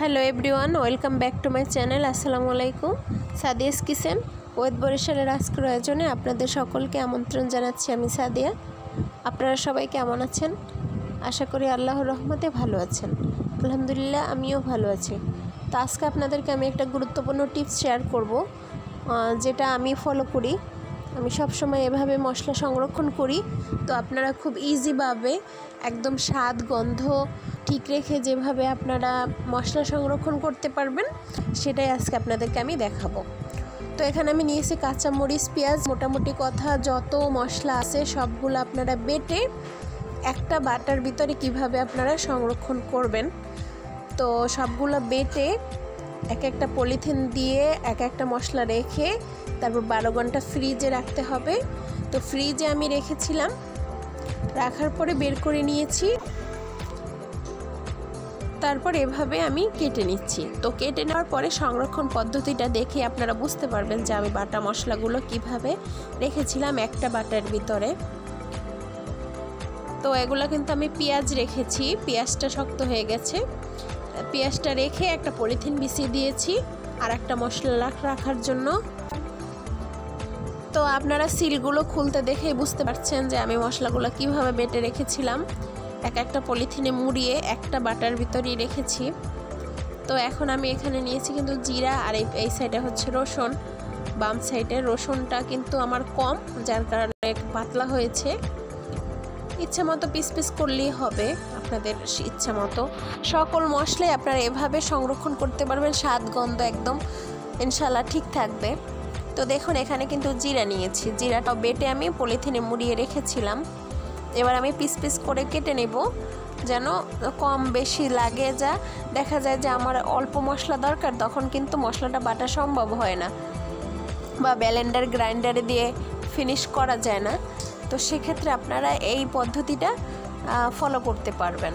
Hello everyone, welcome back to my channel. আসসালামু আলাইকুম। Sadia's kitchen ওয়েদ বরিশালের আজকের আয়োজনে আপনাদের সকলকে আমন্ত্রণ জানাচ্ছি। আমি সাদিয়া। আপনারা সবাই কেমন আছেন? আশা করি আল্লাহর রহমতে ভালো আছেন। আলহামদুলিল্লাহ, আমিও ভালো আছি। তো আজকে আপনাদেরকে আমি একটা গুরুত্বপূর্ণ টিপস শেয়ার করব, যেটা আমি ফলো করি। আমি সবসময় এভাবে মশলা সংরক্ষণ করি। তো আপনারা খুব ইজিভাবে একদম স্বাদ গন্ধ ঠিক রেখে যেভাবে আপনারা মশলা সংরক্ষণ করতে পারবেন, সেটাই আজকে আপনাদেরকে আমি দেখাবো। তো এখানে আমি নিয়েছি কাঁচামরিচ, পেঁয়াজ, মোটামুটি কথা যত মশলা আছে সবগুলো আপনারা বেটে একটা বাটার ভিতরে কিভাবে আপনারা সংরক্ষণ করবেন। তো সবগুলো বেটে এক একটা পলিথিন দিয়ে এক একটা মশলা রেখে তারপর 12 ঘন্টা ফ্রিজে রাখতে হবে। তো ফ্রিজে আমি রেখেছিলাম, রাখার পরে বের করে নিয়েছি। তারপর এভাবে আমি কেটে নিচ্ছি। তো কেটে নেওয়ার পরে সংরক্ষণ পদ্ধতিটা দেখে আপনারা বুঝতে পারবেন যে আমি বাটা মশলাগুলো কিভাবে রেখেছিলাম একটা বাটার ভিতরে। তো এগুলো কিন্তু আমি পেঁয়াজ রেখেছি, পেঁয়াজটা শক্ত হয়ে গেছে। পেঁয়াজটা রেখে একটা পলিথিন বিছিয়ে দিয়েছি আর একটা মশলা রাখার জন্য। তো আপনারা সিলগুলো খুলতে দেখেই বুঝতে পারছেন যে আমি মশলাগুলো কিভাবে বেটে রেখেছিলাম। এক একটা পলিথিনে মুড়িয়ে একটা বাটার ভিতরেই রেখেছি। তো এখন আমি এখানে নিয়েছি কিন্তু জিরা, আর এই সাইডে হচ্ছে রসুন। বাম সাইডে রসুনটা কিন্তু আমার কম, যার কারণে পাতলা হয়েছে। ইচ্ছা মতো পিস পিস করলেই হবে, আপনাদের ইচ্ছা মতো। সকল মশলাই আপনারা এভাবে সংরক্ষণ করতে পারবেন, স্বাদ গন্ধ একদম ইনশাল্লাহ ঠিক থাকবে। তো দেখুন এখানে কিন্তু জিরা নিয়েছি, জিরাটা বেটে আমি পলিথিনে মুড়িয়ে রেখেছিলাম। এবার আমি পিস পিস করে কেটে নেব, যেন কম বেশি লাগে। যা দেখা যায় যে আমার অল্প মশলা দরকার, তখন কিন্তু মশলাটা বাটা সম্ভব হয় না, বা ব্লেন্ডার গ্রাইন্ডারে দিয়ে ফিনিশ করা যায় না। তো সেক্ষেত্রে আপনারা এই পদ্ধতিটা ফলো করতে পারবেন,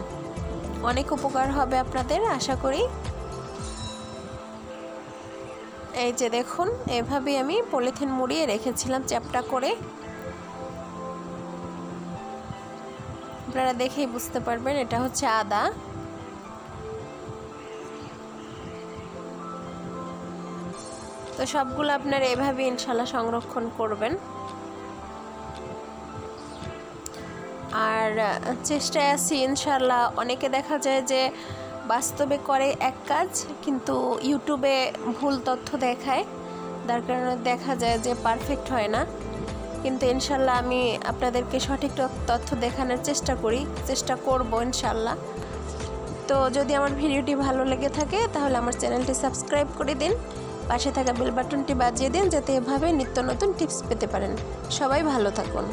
অনেক উপকার হবে আপনাদের আশা করি। এই যে দেখুন এভাবেই আমি পলিথিন মুড়িয়ে রেখেছিলাম চ্যাপটা করে। আপনারা দেখেই বুঝতে পারবেন এটা হচ্ছে আদা। তো সবগুলো আপনারা এভাবে ইনশাল্লাহ সংরক্ষণ করবেন। আর চেষ্টায় আছি ইনশাল্লাহ। অনেকে দেখা যায় যে বাস্তবে করে এক কাজ, কিন্তু ইউটিউবে ভুল তথ্য দেখায়, যার কারণে দেখা যায় যে পারফেক্ট হয় না। কিন্তু ইনশাল্লাহ আমি আপনাদেরকে সঠিক তথ্য দেখানোর চেষ্টা করব ইনশাল্লাহ। তো যদি আমার ভিডিওটি ভালো লেগে থাকে তাহলে আমার চ্যানেলটি সাবস্ক্রাইব করে দিন, পাশে থাকা বেল বাটনটি বাজিয়ে দিন, যাতে এভাবে নিত্য নতুন টিপস পেতে পারেন। সবাই ভালো থাকুন।